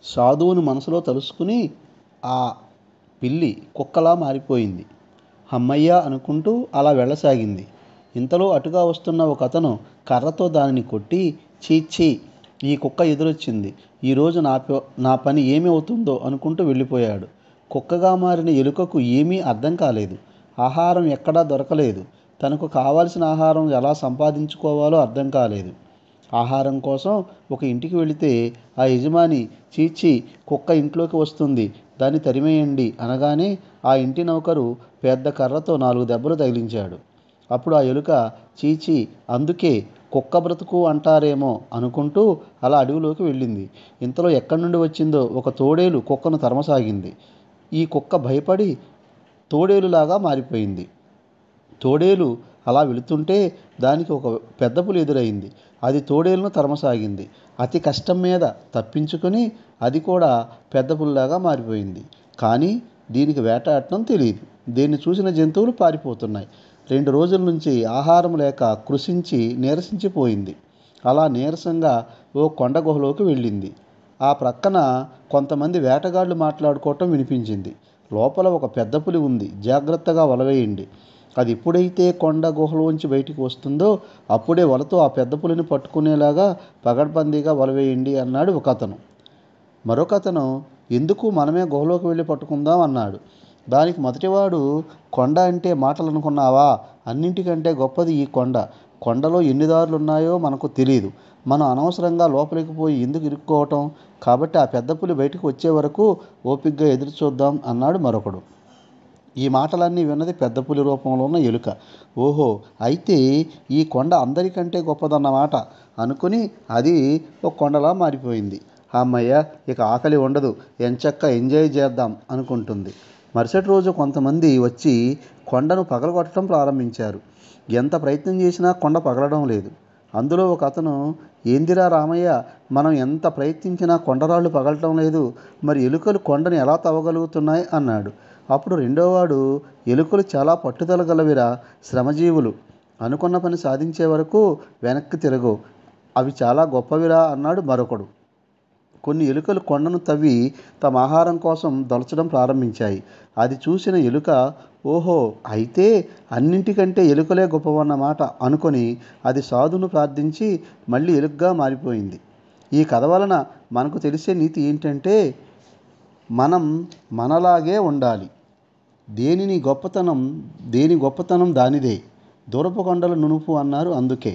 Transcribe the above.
సాధువుని మనసులో తలుసుకుని ఆ పిల్లి కుక్కలా మారిపోయింది. హమ్మయ్య అనుకుంటూ అలా వెళ్ళసాగింది. ఇంతలో అటుగా వస్తున్న ఒకతను కర్రతో దానిని కొట్టి, ఛీ ఛీ, ఈ కుక్క ఎదురొచ్చింది, ఈరోజు నా పని ఏమి అవుతుందో అనుకుంటూ వెళ్ళిపోయాడు. కుక్కగా మారిన ఎలుకకు ఏమీ అర్థం కాలేదు. ఆహారం ఎక్కడా దొరకలేదు. తనకు కావలసిన ఆహారం ఎలా సంపాదించుకోవాలో అర్థం కాలేదు. ఆహారం కోసం ఒక ఇంటికి వెళితే ఆ యజమాని, చీచీ, కుక్క ఇంట్లోకి వస్తుంది, దాన్ని తరిమేయండి అనగానే ఆ ఇంటి నౌకరు పెద్ద కర్రతో 4 దెబ్బలు తగిలించాడు. అప్పుడు ఆ ఎలుక, చీచీ, అందుకే కుక్క బ్రతుకు అంటారేమో అనుకుంటూ అలా అడవిలోకి వెళ్ళింది. ఇంతలో ఎక్కడి నుండి వచ్చిందో ఒక తోడేలు కుక్కను తరమసాగింది. ఈ కుక్క భయపడి తోడేలులాగా మారిపోయింది. తోడేలు అలా వెళుతుంటే దానికి ఒక పెద్ద పులి ఎదురైంది. అది తోడేలును తరమసాగింది. అతి కష్టం మీద తప్పించుకొని అది కూడా పెద్ద పులిలాగా మారిపోయింది. కానీ దీనికి వేటాడటం తెలియదు. దీన్ని చూసిన జంతువులు పారిపోతున్నాయి. 2 రోజుల నుంచి ఆహారం లేక కృషించి నీరసించిపోయింది. అలా నీరసంగా ఓ కొండ గుహలోకి వెళ్ళింది. ఆ ప్రక్కన కొంతమంది వేటగాళ్ళు మాట్లాడుకోవటం వినిపించింది. లోపల ఒక పెద్ద పులి ఉంది, జాగ్రత్తగా వలవేయండి. అది ఎప్పుడైతే కొండ గుహలోంచి బయటికి వస్తుందో అప్పుడే వలతో ఆ పెద్ద పులిని పట్టుకునేలాగా పగడ్బందీగా వలవేయండి అన్నాడు ఒకతను. మరొకతను, ఎందుకు మనమే గుహలోకి వెళ్ళి పట్టుకుందాం అన్నాడు. దానికి మొదటివాడు, కొండ అంటే మాటలు అనుకున్నావా, అన్నింటికంటే గొప్పది ఈ కొండ. కొండలో ఎన్ని దారులున్నాయో మనకు తెలియదు. మనం అనవసరంగా లోపలికి పోయి ఎందుకు ఇరుక్కోవటం, కాబట్టి ఆ పెద్ద పులి బయటకు వచ్చే వరకు ఓపిగ్గా ఎదురు చూద్దాం అన్నాడు మరొకడు. ఈ మాటలన్నీ విన్నది పెద్ద పులి రూపంలో ఉన్న ఎలుక. ఓహో, అయితే ఈ కొండ అందరికంటే గొప్పదన్నమాట అనుకుని అది ఒక కొండలా మారిపోయింది. అమ్మయ్య, ఇక ఆకలి ఉండదు, ఎంచక్కా ఎంజాయ్ చేద్దాం అనుకుంటుంది. మరుసటి రోజు కొంతమంది వచ్చి కొండను పగలగొట్టడం ప్రారంభించారు. ఎంత ప్రయత్నం చేసినా కొండ పగలడం లేదు. అందులో ఒక అతను, ఏందిరా రామయ్య, మనం ఎంత ప్రయత్నించినా కొండరాళ్ళు పగలటం లేదు, మరి ఎలుకలు కొండని ఎలా తవ్వగలుగుతున్నాయి అన్నాడు. అప్పుడు రెండోవాడు, ఎలుకలు చాలా పట్టుదల గలవిరా, శ్రమజీవులు, అనుకున్న పని సాధించే వరకు వెనక్కి తిరగవు, అవి చాలా గొప్పవిరా అన్నాడు మరొకడు. కొన్ని ఎలుకలు కొండను తవ్వి తమ ఆహారం కోసం దొలచడం ప్రారంభించాయి. అది చూసిన ఎలుక, ఓహో, అయితే అన్నింటికంటే ఎలుకలే గొప్పవన్నమాట అనుకొని అది సాధును ప్రార్థించి మళ్ళీ ఎలుకగా మారిపోయింది. ఈ కథ వలన మనకు తెలిసే నీతి ఏంటంటే, మనం మనలాగే ఉండాలి. దేని గొప్పతనం దానిదే. దూరపు కొండల నునుపు అన్నారు అందుకే.